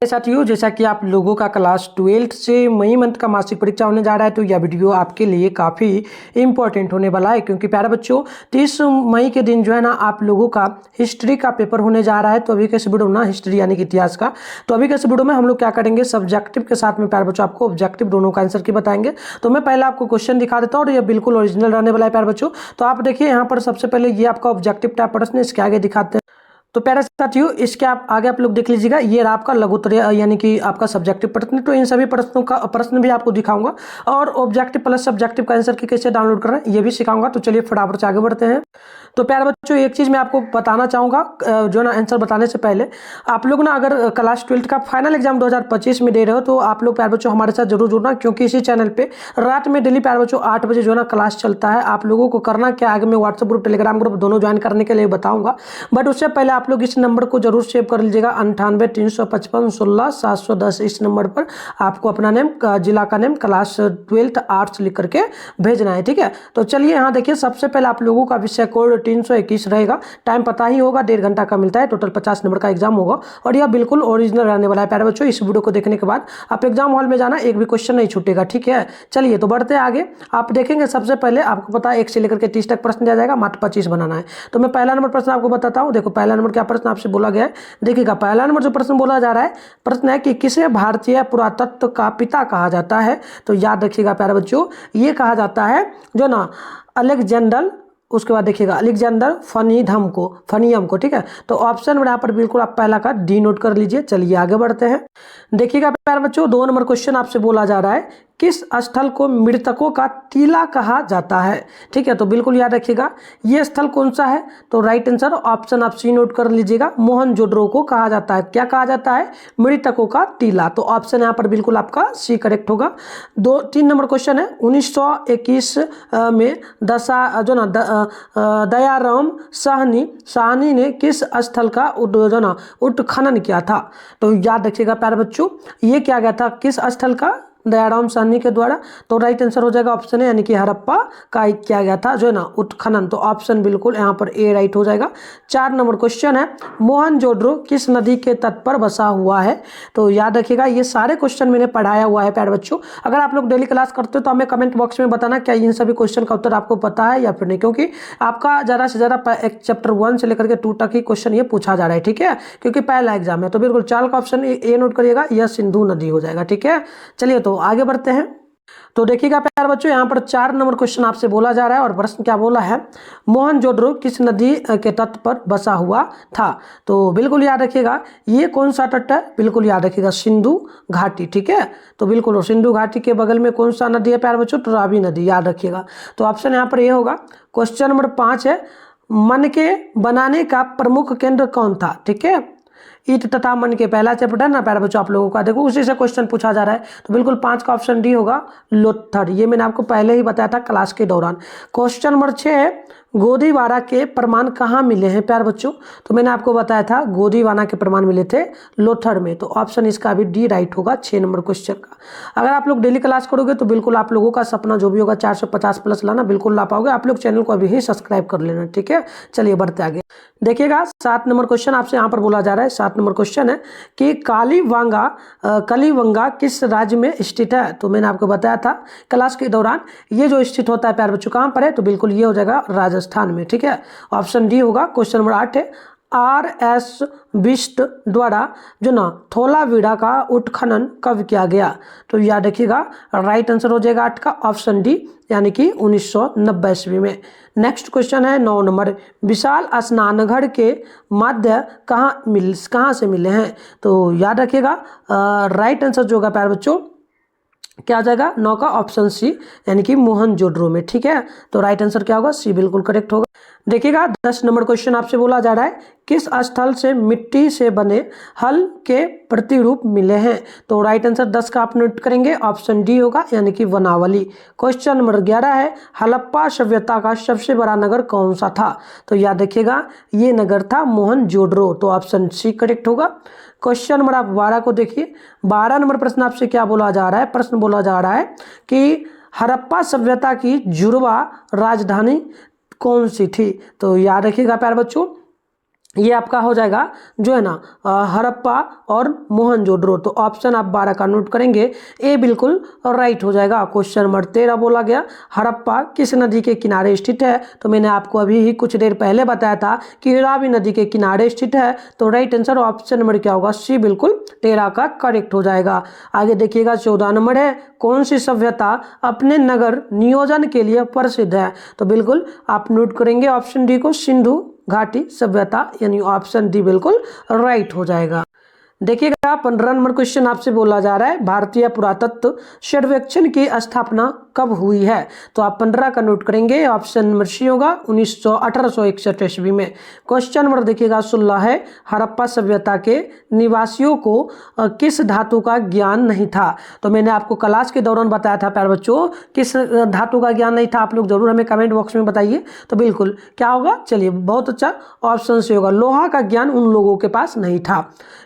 साथियों, जैसा कि आप लोगों का क्लास 12 से मई मंथ का मासिक परीक्षा होने जा रहा है, तो यह वीडियो आपके लिए काफ़ी इंपॉर्टेंट होने वाला है। क्योंकि प्यारे बच्चों, 30 मई के दिन जो है ना आप लोगों का हिस्ट्री का पेपर होने जा रहा है। तो अभी के इस वीडियो में ना हिस्ट्री यानी कि इतिहास का, तो अभी के इस वीडियो में हम लोग क्या करेंगे, सब्जेक्टिव के साथ में प्यारे बच्चों आपको ऑब्जेक्टिव दोनों का आंसर की बताएंगे। तो मैं पहले आपको क्वेश्चन दिखा देता हूँ और ये बिल्कुल ओरिजिनल रहने वाला है प्यारे बच्चों। तो आप देखिए यहाँ पर सबसे पहले ये आपका ऑब्जेक्टिव टाइप प्रश्न, इसके आगे दिखाते हैं। तो प्यारे साथियों, इसके आगे आप लोग देख लीजिएगा, ये रहा आपका लघुत्तरीय यानी कि आपका सब्जेक्टिव प्रश्न। तो इन सभी प्रश्नों का प्रश्न भी आपको दिखाऊंगा और ऑब्जेक्टिव प्लस सब्जेक्टिव का आंसर की कैसे डाउनलोड करना है ये भी सिखाऊंगा। तो चलिए फटाफट से आगे बढ़ते हैं। तो प्यारे बच्चों, एक चीज़ मैं आपको बताना चाहूँगा, जो ना आंसर बताने से पहले आप लोग ना अगर क्लास 12 का फाइनल एग्जाम 2025 में दे रहे हो तो आप लोग प्यारे बच्चों हमारे साथ जरूर जुड़ना। क्योंकि इसी चैनल पे रात में डेली प्यारे बच्चों 8 बजे जो है ना क्लास चलता है। आप लोगों को करना क्या, आगे मैं व्हाट्सएप ग्रुप टेलीग्राम ग्रुप दोनों ज्वाइन करने के लिए बताऊँगा। बट उससे पहले आप लोग इस नंबर को जरूर सेव कर लीजिएगा, 98 355 16 710। इस नंबर पर आपको अपना नेम, जिला का नेम, क्लास 12 आर्ट्स लिख करके भेजना है, ठीक है। तो चलिए यहाँ देखिए, सबसे पहले आप लोगों का विषय कोड 321 रहेगा। टाइम पता ही होगा, 1.5 घंटा का मिलता है। टोटल 50 नंबर का एग्जाम होगा और यह बिल्कुल ओरिजिनल रहने वाला है प्यारे बच्चों। इस वीडियो को देखने के बाद आप एग्जाम हॉल में जाना, एक भी क्वेश्चन नहीं छूटेगा, ठीक है। चलिए तो बढ़ते आगे। आप देखेंगे सबसे पहले आपको पता है 1 से लेकर के 30 तक प्रश्न दिया जाएगा, मात्र 25 बनाना है। तो मैं पहला नंबर प्रश्न आपको बताता हूँ। देखो पहला नंबर क्या प्रश्न आपसे बोला गया है, देखिएगा। पहला नंबर जो प्रश्न बोला जा रहा है, प्रश्न है कि किसे भारतीय पुरातत्व का पिता कहा जाता है। तो याद रखिएगा प्यारे बच्चों, ये कहा जाता है जो ना अलेक्जेंडर, उसके बाद देखिएगा अलेक्जेंडर फनियम को, ठीक है। तो ऑप्शन में यहाँ पर बिल्कुल आप पहला का डी नोट कर लीजिए। चलिए आगे बढ़ते हैं। देखिएगा प्यारे बच्चों, 2 नंबर क्वेश्चन आपसे बोला जा रहा है, किस स्थल को मृतकों का टीला कहा जाता है, ठीक है। तो बिल्कुल याद रखिएगा, ये स्थल कौन सा है। तो राइट आंसर ऑप्शन आप सी नोट कर लीजिएगा, मोहनजोदड़ो को कहा जाता है। क्या कहा जाता है, मृतकों का टीला। तो ऑप्शन यहाँ पर बिल्कुल आपका सी करेक्ट होगा। 3 नंबर क्वेश्चन है, 1921 में दयाराम साहनी ने किस स्थल का उत्खनन किया था। तो याद रखिएगा प्यारे बच्चों, ये क्या गया था, किस स्थल का, दयाराम साहनी के द्वारा। तो राइट आंसर हो जाएगा ऑप्शन है, यानी कि हड़प्पा का किया गया था जो है ना उत्खनन। तो ऑप्शन बिल्कुल यहाँ पर ए राइट हो जाएगा। 4 नंबर क्वेश्चन है, मोहनजोदड़ो किस नदी के तट पर बसा हुआ है। तो याद रखिएगा, ये सारे क्वेश्चन मैंने पढ़ाया हुआ है प्यारे बच्चों। अगर आप लोग डेली क्लास करते हो तो हमें कमेंट बॉक्स में बताना क्या इन सभी क्वेश्चन का उत्तर आपको पता है या फिर नहीं। क्योंकि आपका ज़्यादा से ज़्यादा एक चैप्टर 1 से लेकर के 2 तक ही क्वेश्चन ये पूछा जा रहा है, ठीक है। क्योंकि पहला एग्जाम है। तो बिल्कुल 4 का ऑप्शन ए नोट करिएगा, यह सिंधु नदी हो जाएगा, ठीक है। चलिए तो आगे बढ़ते हैं। तो देखिएगा प्यारे बच्चों, यहाँ पर 4 नंबर क्वेश्चन आपसे बोला जा रहा है और प्रश्न क्या बोला है, मोहनजोदड़ो किस नदी के तट पर बसा हुआ था। तो बिल्कुल याद रखिएगा, ये कौन सा तट है, बिल्कुल याद रखिएगा सिंधु घाटी, ठीक है। तो बिल्कुल सिंधु घाटी के बगल में कौन सा नदी है प्यारे बच्चों, तो रावी नदी, याद रखिएगा। तो ऑप्शन यहाँ पर ये होगा। क्वेश्चन नंबर 5 है, मन के बनाने का प्रमुख केंद्र कौन था, ठीक है। ईट तथा मन के पहला चैप्टर है ना प्यारे बच्चों आप लोगों का, देखो उसी से क्वेश्चन पूछा जा रहा है। तो बिल्कुल 5 का ऑप्शन डी होगा, लोथर। ये मैंने आपको पहले ही बताया था क्लास के दौरान। क्वेश्चन नंबर 6 है, गोदीवारा के प्रमाण कहाँ मिले हैं प्यारे बच्चों। तो मैंने आपको बताया था गोदीवारा के प्रमाण मिले थे लोथर में। तो ऑप्शन इसका भी डी राइट होगा 6 नंबर क्वेश्चन का। अगर आप लोग डेली क्लास करोगे तो बिल्कुल आप लोगों का सपना जो भी होगा 450 प्लस लाना बिल्कुल ला पाओगे। आप लोग चैनल को अभी ही सब्सक्राइब कर लेना, ठीक है। चलिए बढ़ते आगे। देखिएगा 7 नंबर क्वेश्चन आपसे यहाँ पर बोला जा रहा है। 7 नंबर क्वेश्चन है कि कलिवंगा किस राज्य में स्थित है। तो मैंने आपको बताया था क्लास के दौरान, ये जो स्थित होता है प्यारे बच्चों कहाँ पर है, तो बिल्कुल ये हो जाएगा राजस्थान में, ठीक है। ऑप्शन डी होगा। क्वेश्चन नंबर 8 है, R.S. बिष्ट द्वारा जो ना धोलावीरा का उत्खनन कब किया गया। तो याद रखिएगा, राइट आंसर हो जाएगा 8 का ऑप्शन डी, यानी कि 1990 ईस्वी में। नेक्स्ट क्वेश्चन है 9 नंबर, विशाल स्नानघर के मध्य कहाँ से मिले हैं। तो याद रखिएगा, राइट आंसर जो होगा प्यारे बच्चों क्या आ जाएगा, 9 का ऑप्शन सी, यानी कि मोहनजोदड़ो में, ठीक है। तो राइट आंसर क्या होगा, सी बिल्कुल करेक्ट होगा। देखिएगा 10 नंबर क्वेश्चन आपसे बोला जा रहा है, किस स्थल से मिट्टी से बने हल के प्रतिरूप मिले हैं। तो राइट आंसर 10 का आप नोट करेंगे, ऑप्शन डी होगा, यानी कि वनावली। क्वेश्चन नंबर 11 है, हड़प्पा सभ्यता का सबसे बड़ा नगर कौन सा था। तो याद रखिएगा, ये नगर था मोहनजोदड़ो। तो ऑप्शन सी करेक्ट होगा। क्वेश्चन नंबर आप 12 को देखिए। 12 नंबर प्रश्न आपसे क्या बोला जा रहा है, प्रश्न बोला जा रहा है कि हड़प्पा सभ्यता की जुड़वा राजधानी कौन सी थी। तो याद रखिएगा प्यारे बच्चों, ये आपका हो जाएगा जो है ना हड़प्पा और मोहनजोदड़ो। तो ऑप्शन आप 12 का नोट करेंगे, ए बिल्कुल राइट हो जाएगा। क्वेश्चन नंबर 13 बोला गया हड़प्पा किस नदी के किनारे स्थित है। तो मैंने आपको अभी ही कुछ देर पहले बताया था कि रावी नदी के किनारे स्थित है। तो राइट आंसर ऑप्शन नंबर क्या होगा, सी बिल्कुल 13 का करेक्ट हो जाएगा। आगे देखिएगा 14 नंबर है, कौन सी सभ्यता अपने नगर नियोजन के लिए प्रसिद्ध है। तो बिल्कुल आप नोट करेंगे ऑप्शन डी को, सिंधु घाटी सभ्यता, यानी ऑप्शन डी बिल्कुल राइट हो जाएगा। देखिएगा 15 नंबर क्वेश्चन आपसे बोला जा रहा है भारतीय पुरातत्व सर्वेक्षण की स्थापना कब हुई है। तो आप 15 का नोट करेंगे, ऑप्शन नंबर सी होगा 1861 ईस्वी में। क्वेश्चन नंबर देखिएगा 16 है, हड़प्पा सभ्यता के निवासियों को किस धातु का ज्ञान नहीं था। तो मैंने आपको क्लास के दौरान बताया था प्यारे बच्चों, किस धातु का ज्ञान नहीं था, आप लोग जरूर हमें कमेंट बॉक्स में बताइए। तो बिल्कुल क्या होगा, चलिए बहुत अच्छा, ऑप्शन से होगा, लोहा का ज्ञान उन लोगों के पास नहीं था।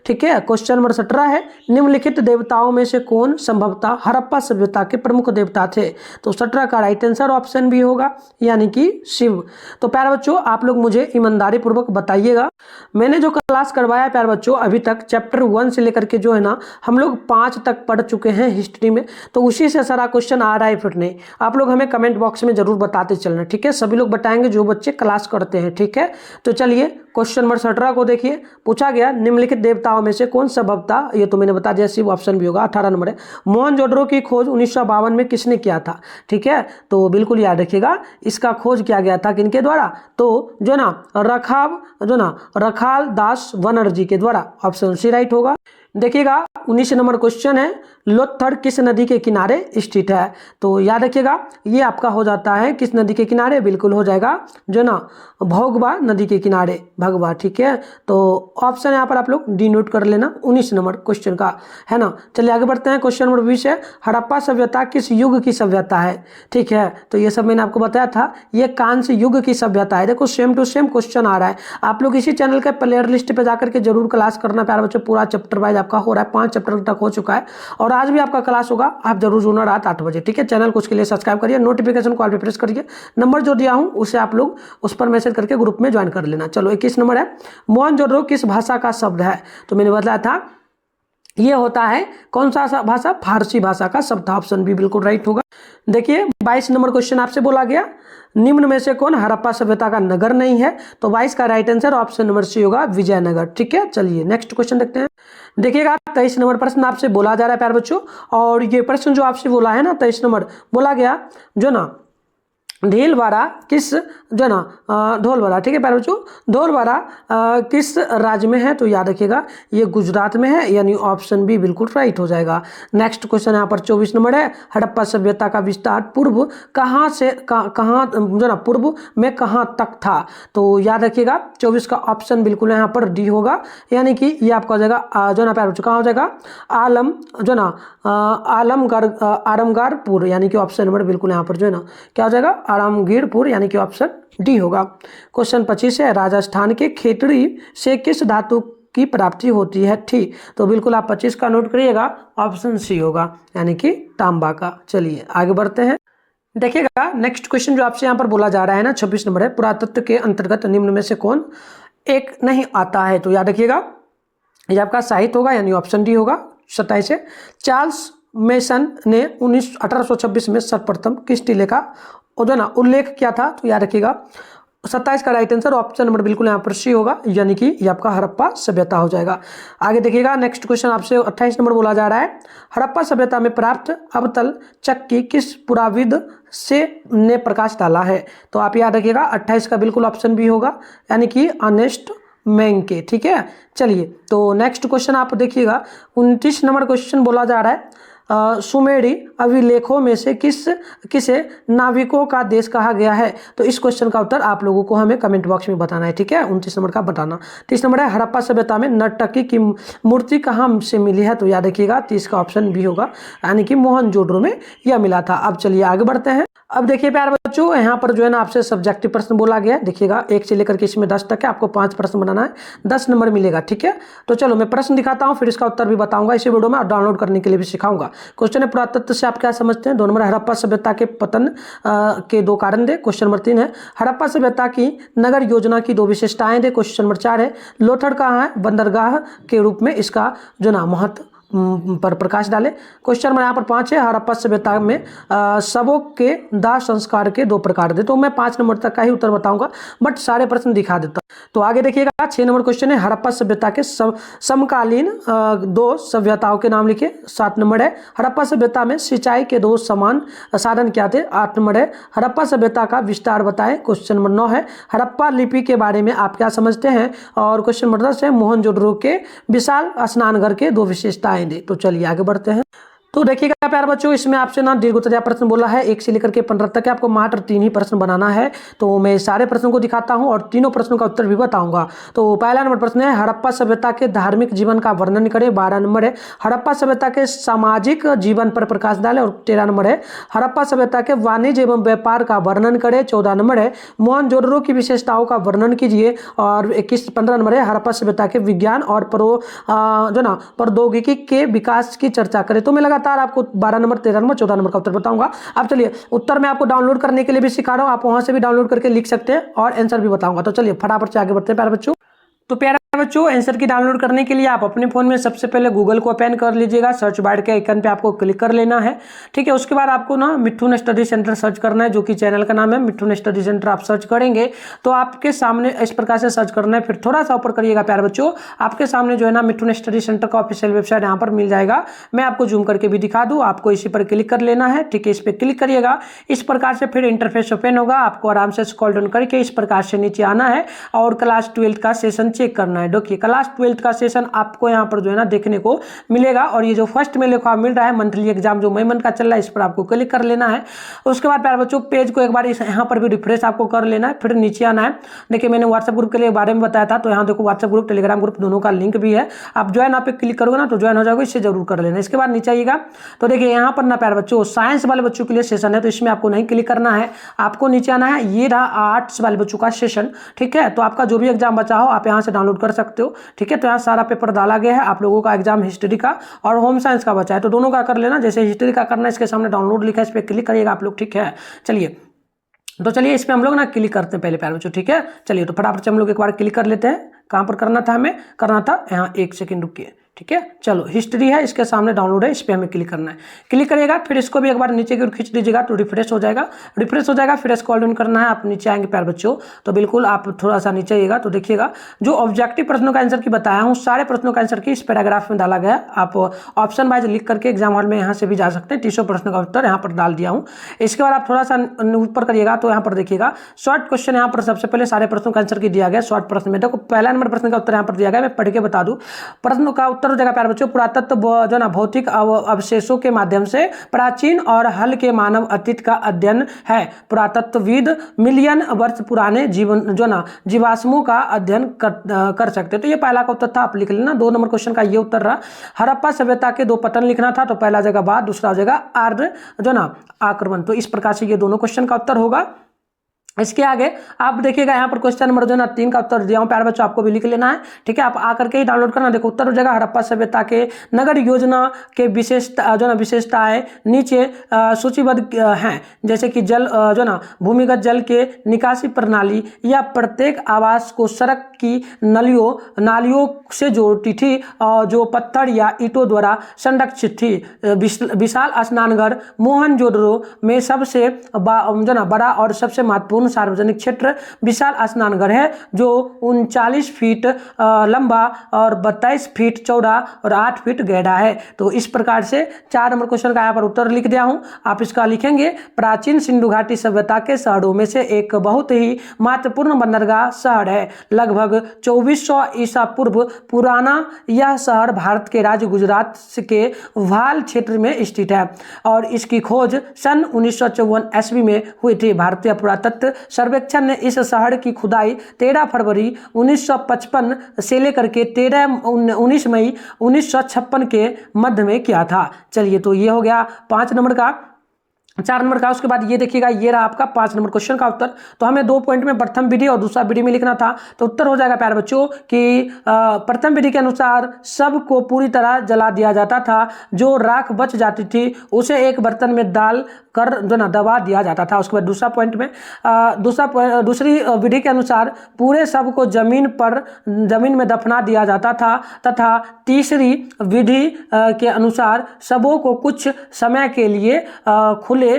ठीक है। क्वेश्चन नंबर 17 है, निम्नलिखित देवताओं में से कौन संभवतः हड़प्पा सभ्यता के प्रमुख देवता थे। तो 17 का राइट आंसर ऑप्शन बी होगा, यानी कि शिव। तो प्यारे बच्चों आप लोग मुझे ईमानदारी पूर्वक बताइएगा, मैंने जो क्लास करवाया है प्यारे बच्चों, अभी तक चैप्टर 1 से लेकर के जो है ना हम लोग 5 तक पढ़ चुके हैं हिस्ट्री में। तो उसी से सारा क्वेश्चन आ रहा है फिर नहीं, आप लोग हमें कमेंट बॉक्स में जरूर बताते चलना। ठीक है, सभी लोग बताएंगे जो बच्चे क्लास करते हैं। ठीक है, तो चलिए क्वेश्चन नंबर 17 को देखिए, पूछा गया निम्नलिखित देवताओं में से कौन संभवतः, ये तो मैंने बता दिया शिव, ऑप्शन भी होगा। 18 नंबर है, मोहनजोदड़ो की खोज 1952 में किसने किया था। ठीक है, तो बिल्कुल याद रखिएगा, इसका खोज किया गया था किनके द्वारा, तो जो ना रखाल दास बनर्जी के द्वारा, ऑप्शन सी राइट होगा। देखिएगा 19 नंबर क्वेश्चन है, लोथड़ किस नदी के किनारे स्थित है। तो याद रखिएगा ये आपका हो जाता है किस नदी के किनारे, बिल्कुल हो जाएगा जो ना भोगवा नदी के किनारे, भगवा। ठीक है, तो ऑप्शन यहाँ पर आप लोग डी नोट कर लेना 19 नंबर क्वेश्चन का, है ना। चलिए आगे बढ़ते हैं। क्वेश्चन नंबर 20 है, हड़प्पा सभ्यता किस युग की सभ्यता है। ठीक है, तो ये सब मैंने आपको बताया था, ये कांस्य युग की सभ्यता है। देखो सेम टू सेम क्वेश्चन आ रहा है, आप लोग इसी चैनल के प्लेयर लिस्ट पे जाकर के जरूर क्लास करना प्यारे बच्चों। पूरा चैप्टर वाइज आपका हो रहा है, 5 चैप्टर तक हो चुका है और आज भी आपका क्लास होगा, आप जरूर जुड़ना रात 8 बजे। ठीक है, चैनल को उसके लिए सब्सक्राइब करिए, नोटिफिकेशन कॉल पे प्रेस करिए, नंबर जो दिया हूं उसे आप लोग उस पर मैसेज करके ग्रुप में ज्वाइन कर लेना। चलो 21 नंबर है, मोहनजोदड़ो किस भाषा का शब्द है। तो मैंने बताया था ये होता है कौन सा भाषा, फारसी भाषा का शब्द, ऑप्शन बी बिल्कुल राइट होगा। देखिए 22 नंबर क्वेश्चन आपसे बोला गया, निम्न में से कौन हड़प्पा सभ्यता का नगर नहीं है। तो 22 का right answer option number C होगा, विजयनगर। ठीक है, चलिए नेक्स्ट क्वेश्चन देखते हैं। देखिएगा 23 नंबर प्रश्न आपसे बोला जा रहा है प्यारे बच्चों, और ये प्रश्न जो आपसे बोला है ना 23 नंबर, बोला गया जो ना ढीलवाड़ा किस जो ना ढोलवाड़ा, ठीक है प्यारे बच्चों, ढोलवाड़ा किस राज्य में है। तो याद रखिएगा ये गुजरात में है, यानी ऑप्शन बी बिल्कुल राइट हो जाएगा। नेक्स्ट क्वेश्चन यहाँ पर 24 नंबर है, हड़प्पा सभ्यता का विस्तार पूर्व कहाँ से कहाँ जो ना पूर्व में कहाँ तक था। तो याद रखिएगा 24 का ऑप्शन बिल्कुल यहाँ पर डी होगा, यानी कि ये आपका हो जाएगा जो ना प्यारे बच्चों कहाँ हो जाएगा, आलम जो ना आलमगरपुर, यानी कि ऑप्शन नंबर बिल्कुल यहाँ पर जो है ना क्या हो जाएगा, आरामगीरपुर, यानी कि ऑप्शन डी होगा। क्वेश्चन 25 है, राजस्थान के खेतड़ी से किस धातु की प्राप्ति होती है थी। तो बिल्कुल आप 25 का नोट करिएगा, ऑप्शन सी होगा, यानी कि तांबा का। चलिए आगे बढ़ते हैं। देखिएगा नेक्स्ट क्वेश्चन जो आपसे यहाँ पर बोला जा रहा है ना 26 नंबर है, पुरातत्व के अंतर्गत निम्न में से कौन एक नहीं आता है। तो याद रखिएगा ये आपका साहित्य होगा, यानी ऑप्शन डी होगा। 27 है, चार्ल्स मेसन ने 1826 में सर्वप्रथम किस टीले का जो ना उल्लेख किया था। तो याद रखिएगा 27 का राइट आंसर ऑप्शन नंबर बिल्कुल यहाँ पर सी होगा, यानी कि ये आपका हड़प्पा सभ्यता हो जाएगा। आगे देखिएगा नेक्स्ट क्वेश्चन आपसे 28 नंबर बोला जा रहा है, हड़प्पा सभ्यता में प्राप्त अवतल चक्की किस पुराविद से ने प्रकाश डाला है। तो आप याद रखिएगा 28 का बिल्कुल ऑप्शन भी होगा, यानी कि अर्नेस्ट मेंके। ठीक है, चलिए तो नेक्स्ट क्वेश्चन आप देखिएगा 29 नंबर क्वेश्चन बोला जा रहा है, सुमेरी अभिलेखों में से किसे नाविकों का देश कहा गया है। तो इस क्वेश्चन का उत्तर आप लोगों को हमें कमेंट बॉक्स में बताना है। ठीक है, 29 नंबर का बताना। 30 नंबर है, हड़प्पा सभ्यता में नर्तकी की मूर्ति कहाँ से मिली है। तो याद रखिएगा 30 का ऑप्शन भी होगा, यानी कि मोहनजोदड़ो में यह मिला था। अब चलिए आगे बढ़ते हैं। अब देखिए प्यारे बच्चों यहाँ पर जो है ना आपसे सब्जेक्टिव प्रश्न बोला गया है। देखिएगा 1 से लेकर के इसमें 10 तक है, आपको 5 प्रश्न बनाना है, 10 नंबर मिलेगा। ठीक है, तो चलो मैं प्रश्न दिखाता हूँ, फिर इसका उत्तर भी बताऊंगा इसी वीडियो में और डाउनलोड करने के लिए भी सिखाऊंगा। क्वेश्चन है, पुरातत्व से आप क्या समझते हैं? 2 नंबर हड़प्पा सभ्यता के पतन के 2 कारण दे। क्वेश्चन नंबर 3 है हड़प्पा सभ्यता की नगर योजना की 2 विशेषताएं दे। क्वेश्चन नंबर 4 है लोथड़ कहाँ है? बंदरगाह के रूप में इसका जो ना महत्व पर प्रकाश डाले। क्वेश्चन नंबर यहाँ पर 5 है हड़प्पा सभ्यता में शवों के दाह संस्कार के 2 प्रकार दे। तो मैं 5 नंबर तक का ही उत्तर बताऊंगा, बट सारे प्रश्न दिखा देता हूं। तो आगे देखिएगा 6 नंबर क्वेश्चन है हड़प्पा सभ्यता के समकालीन 2 सभ्यताओं के नाम लिखे। 7 नंबर है हड़प्पा सभ्यता में सिंचाई के 2 समान साधन क्या थे। 8 नंबर है हड़प्पा सभ्यता का विस्तार बताएं। क्वेश्चन नंबर 9 है हड़प्पा लिपि के बारे में आप क्या समझते हैं। और क्वेश्चन नंबर 10 है मोहनजोदड़ो के विशाल स्नानघर के 2 विशेषताएं दे। तो चलिए आगे बढ़ते हैं। तो देखिएगा प्यारे बच्चों, इसमें आपसे ना दीर्घ उत्तरीय प्रश्न बोला है 1 से लेकर के 15 तक है। आपको मात्र 3 ही प्रश्न बनाना है। तो मैं सारे प्रश्नों को दिखाता हूं और तीनों प्रश्नों का उत्तर भी बताऊंगा। तो पहला नंबर प्रश्न है हड़प्पा सभ्यता के धार्मिक जीवन का वर्णन करें। 12 नंबर है हड़प्पा सभ्यता के सामाजिक जीवन पर प्रकाश डालें। और 13 नंबर है हड़प्पा सभ्यता के वाणिज्य एवं व्यापार का वर्णन करें। 14 नंबर है मोहनजोदड़ो की विशेषताओं का वर्णन कीजिए। और 15 नंबर है हड़प्पा सभ्यता के विज्ञान और प्रौद्योगिकी के विकास की चर्चा करें। तो मैं लगातार आपको 12 नंबर 13 नंबर 14 नंबर का उत्तर बताऊंगा। अब चलिए उत्तर मैं आपको डाउनलोड करने के लिए भी सिखा रहा हूं, आप वहां से भी डाउनलोड करके लिख सकते हैं और आंसर भी बताऊंगा। तो चलिए फटाफट से आगे बढ़ते हैं प्यारे बच्चों। तो प्यारे बच्चों, आंसर की डाउनलोड करने के लिए आप अपने फोन में सबसे पहले गूगल को ओपन कर लीजिएगा। सर्च बार के आइकन पे आपको क्लिक कर लेना है, ठीक है। उसके बाद आपको ना मिठुन स्टडी सेंटर सर्च करना है, जो कि चैनल का नाम है मिठुन स्टडी सेंटर। आप सर्च करेंगे तो आपके सामने इस प्रकार से सर्च करना है। फिर थोड़ा सा ऊपर करिएगा प्यारे बच्चों, आपके सामने जो है ना मिठुन स्टडी सेंटर का ऑफिशियल वेबसाइट यहाँ पर मिल जाएगा। मैं आपको जूम करके भी दिखा दूँ, आपको इसी पर क्लिक कर लेना है, ठीक है। इस पर क्लिक करिएगा, इस प्रकार से फिर इंटरफेस ओपन होगा। आपको आराम से स्क्रॉल डाउन करके इस प्रकार से नीचे आना है और क्लास 12 का सेशन चेक करना है। देखिए क्लास 12 का सेशन आपको यहाँ पर जो है ना देखने को मिलेगा। और ये जो फर्स्ट में लिखा मिल रहा है मंथली एग्जाम जो मई मंथ का चल रहा है, इस पर आपको क्लिक कर लेना है। उसके बाद प्यारे बच्चों पेज को एक बार यहाँ पर भी रिफ्रेश आपको कर लेना है, फिर नीचे आना है। देखिए मैंने व्हाट्सएप ग्रुप के लिए बारे में बताया था, तो यहाँ देखो व्हाट्सएप ग्रुप टेलीग्राम ग्रुप दोनों का लिंक भी है। आप ज्वाइन आप पे क्लिक करोगे ना तो ज्वाइन हो जाओगे, इससे जरूर कर लेना। इसके बाद नीचे आइएगा तो देखिए यहाँ पर ना प्यारे बच्चों साइंस वाले बच्चों के लिए सेशन है, तो इसमें आपको नहीं क्लिक करना है, आपको नीचे आना है। ये रहा आर्ट्स वाले बच्चों का सेशन, ठीक है। तो आपका जो भी एग्जाम बचा हो आप यहाँ से डाउनलोड कर सकते हो, ठीक है। तो यहाँ सारा पेपर डाला गया है। आप लोगों का एग्जाम हिस्ट्री का और होम साइंस का बचा है, तो दोनों का कर लेना। जैसे हिस्ट्री का करना है, इसके सामने डाउनलोड लिखा है, इस पर क्लिक करिएगा आप लोग, ठीक है। चलिए तो चलिए इस पे हम लोग ना क्लिक करते हैं पहले प्यारे बच्चों, ठीक है। चलिए तो फटाफट से हम लोग एक बार क्लिक कर लेते हैं। कहाँ पर करना था हमें? करना था यहाँ, 1 सेकंड रुकिए, ठीक है। चलो हिस्ट्री है, इसके सामने डाउनलोड है, इस पर हमें क्लिक करना है। क्लिक करिएगा, फिर इसको भी एक बार नीचे की ओर खींच दीजिएगा तो रिफ्रेश हो जाएगा। रिफ्रेश हो जाएगा, फिर स्क्रॉल डाउन करना है, आप नीचे आएंगे प्यारे बच्चों। तो बिल्कुल आप थोड़ा सा नीचे आइएगा तो देखिएगा जो ऑब्जेक्टिव प्रश्नों का आंसर की बताया हूँ, सारे प्रश्नों का आंसर की इस पैराग्राफ में डाला गया है। आप ऑप्शन वाइज लिख करके एग्जाम हॉल में यहाँ से भी जा सकते हैं। 300 प्रश्नों का उत्तर यहाँ पर डाल दिया हूँ। इसके बाद आप थोड़ा सा ऊपर करिएगा तो यहाँ पर देखिएगा शॉर्ट क्वेश्चन, यहाँ पर सबसे पहले सारे प्रश्नों का आंसर की दिया गया। शॉर्ट प्रश्न में देखो पहला नंबर प्रश्न का उत्तर यहाँ पर दिया गया, मैं पढ़ के बता दूं। प्रश्न का उत्तर हो जाएगा प्यारे बच्चों पुरातत्व जो ना भौतिक अवशेषों के माध्यम से प्राचीन और हल के मानव अतीत का अध्ययन है। पुरातत्वविद मिलियन वर्ष पुराने जीवन जो ना जीवाश्मों का अध्ययन कर सकते। तो ये पहला का उत्तर था, आप लिख लेना। 2 नंबर क्वेश्चन का ये उत्तर रहा। हड़प्पा सभ्यता के 2 पतन लिखना था, तो पहला जगह बाद, दूसरा जगह आर्य जो ना आक्रमण। तो इस प्रकार से ये दोनों क्वेश्चन का उत्तर होगा। इसके आगे आप देखिएगा यहाँ पर क्वेश्चन नंबर जो ना 3 का उत्तर दिया हूँ प्यारे बच्चों, आपको भी लिख लेना है, ठीक है। आप आकर के ही डाउनलोड करना। देखो उत्तर हो जाएगा हड़प्पा सभ्यता के नगर योजना के विशेषता जो ना विशेषताएं नीचे सूचीबद्ध हैं, जैसे कि जल जो ना भूमिगत जल के निकासी प्रणाली या प्रत्येक आवास को सड़क की नालियों से जोड़ती थी, जो पत्थर या ईंटों द्वारा संरक्षित थी। विशाल स्नानघर मोहनजोदड़ो में सबसे जो ना बड़ा और सबसे महत्वपूर्ण सार्वजनिक क्षेत्र विशाल स्नानघर है, जो 39 फीट लंबा और 22 फीट चौड़ा और 8 फीट गहरा है। तो इस प्रकार से 4 नंबर क्वेश्चन का यहाँ पर उत्तर लिख दिया हूँ। आप इसका लिखेंगे प्राचीन सिंधु घाटी सभ्यता के शहरों में से एक बहुत ही महत्वपूर्ण बंदरगाह शहर है। लगभग 2400 ईसा पूर्व पुराना यह शहर भारत के राज्य गुजरात के वाल क्षेत्र में स्थित है और इसकी खोज सन 1954 ईस्वी में हुई थी। भारतीय पुरातत्व सर्वेक्षण ने इस शहर की खुदाई 13 फरवरी 1955 से लेकर के 19 मई 1956 के मध्य में किया था। चलिए तो ये हो गया 5 नंबर का। 4 नंबर का। उसके बाद ये देखिएगा, ये रहा आपका 5 नंबर क्वेश्चन का उत्तर। तो हमें 2 पॉइंट में प्रथम विधि और दूसरा विधि में लिखना था। तो उत्तर हो जाएगा प्यारे बच्चों कि प्रथम विधि के अनुसार सबको पूरी तरह जला दिया जाता था, जो राख बच जाती थी उसे एक बर्तन में डाल कर जो ना दबा दिया जाता था। उसके बाद दूसरा पॉइंट में दूसरी विधि के अनुसार पूरे शव को जमीन में दफना दिया जाता था, तथा तीसरी विधि के अनुसार शवों को कुछ समय के लिए खुले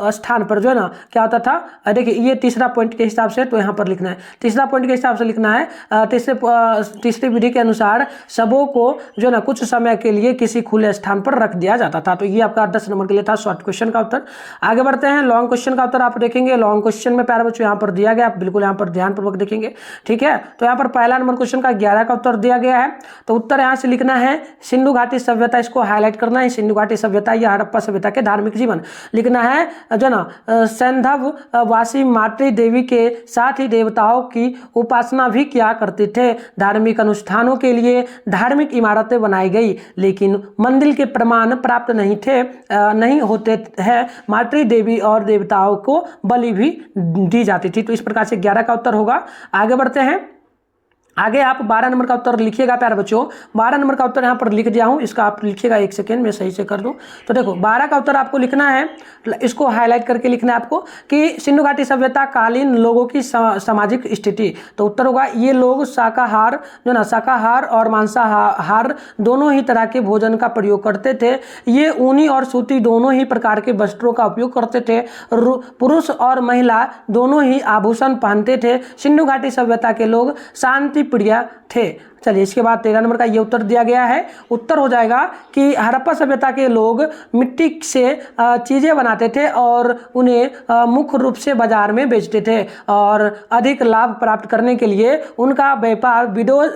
स्थान पर जो है ना क्या होता था। देखिए ये तीसरा पॉइंट के हिसाब से तो यहाँ पर लिखना है, तीसरा पॉइंट के हिसाब से लिखना है तीसरी विधि के अनुसार शवों को जो है ना कुछ समय के लिए किसी खुले स्थान पर रख दिया जाता था। तो ये आपका 10 नंबर के लिए था शॉर्ट क्वेश्चन का उत्तर। आगे बढ़ते हैं, लॉन्ग क्वेश्चन का उत्तर आप देखेंगे। लॉन्ग क्वेश्चन में प्यारे बच्चों यहाँ पर दिया गया, आप बिल्कुल यहाँ पर ध्यानपूर्वक देखेंगे, ठीक है। तो यहाँ पर पहला नंबर क्वेश्चन का 11 का उत्तर दिया गया है। तो उत्तर यहाँ से लिखना है सिंधु घाटी सभ्यता, इसको हाईलाइट करना है, सिंधु घाटी सभ्यता या हड़प्पा सभ्यता के धार्मिक जीवन लिखना है जो ना सैंधव वासी मातृ देवी के साथ ही देवताओं की उपासना भी किया करते थे। धार्मिक अनुष्ठानों के लिए धार्मिक इमारतें बनाई गई, लेकिन मंदिर के प्रमाण प्राप्त नहीं होते हैं। मातृ देवी और देवताओं को बलि भी दी जाती थी। तो इस प्रकार से 11 का उत्तर होगा। आगे बढ़ते हैं, आगे आप 12 नंबर का उत्तर लिखिएगा प्यारे बच्चों। 12 नंबर का उत्तर यहाँ पर लिख दिया हूँ, इसका आप लिखिएगा, एक सेकेंड में सही से कर दूँ। तो देखो 12 का उत्तर आपको लिखना है, इसको हाईलाइट करके लिखना है आपको कि सिंधु घाटी सभ्यता कालीन लोगों की सामाजिक स्थिति। तो उत्तर होगा ये लोग शाकाहार जो ना शाकाहार और मांसाहार दोनों ही तरह के भोजन का प्रयोग करते थे। ये ऊनी और सूती दोनों ही प्रकार के वस्त्रों का उपयोग करते थे। पुरुष और महिला दोनों ही आभूषण पहनते थे। सिंधु घाटी सभ्यता के लोग शांति प्रिय थे। चलिए इसके बाद 13 नंबर का ये उत्तर दिया गया है। उत्तर हो जाएगा कि हड़प्पा सभ्यता के लोग मिट्टी से चीज़ें बनाते थे और उन्हें मुख्य रूप से बाजार में बेचते थे, और अधिक लाभ प्राप्त करने के लिए उनका व्यापार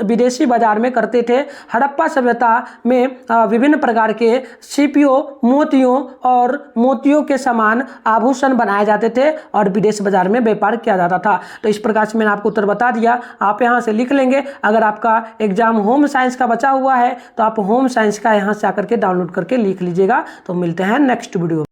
विदेशी बाजार में करते थे। हड़प्पा सभ्यता में विभिन्न प्रकार के सीपियों, मोतियों और मोतियों के समान आभूषण बनाए जाते थे और विदेश बाजार में व्यापार किया जाता था। तो इस प्रकार से मैंने आपको उत्तर बता दिया, आप यहाँ से लिख लेंगे। अगर आपका एग्जाम होम साइंस का बचा हुआ है तो आप होम साइंस का यहाँ से आकर के डाउनलोड करके लिख लीजिएगा। तो मिलते हैं नेक्स्ट वीडियो।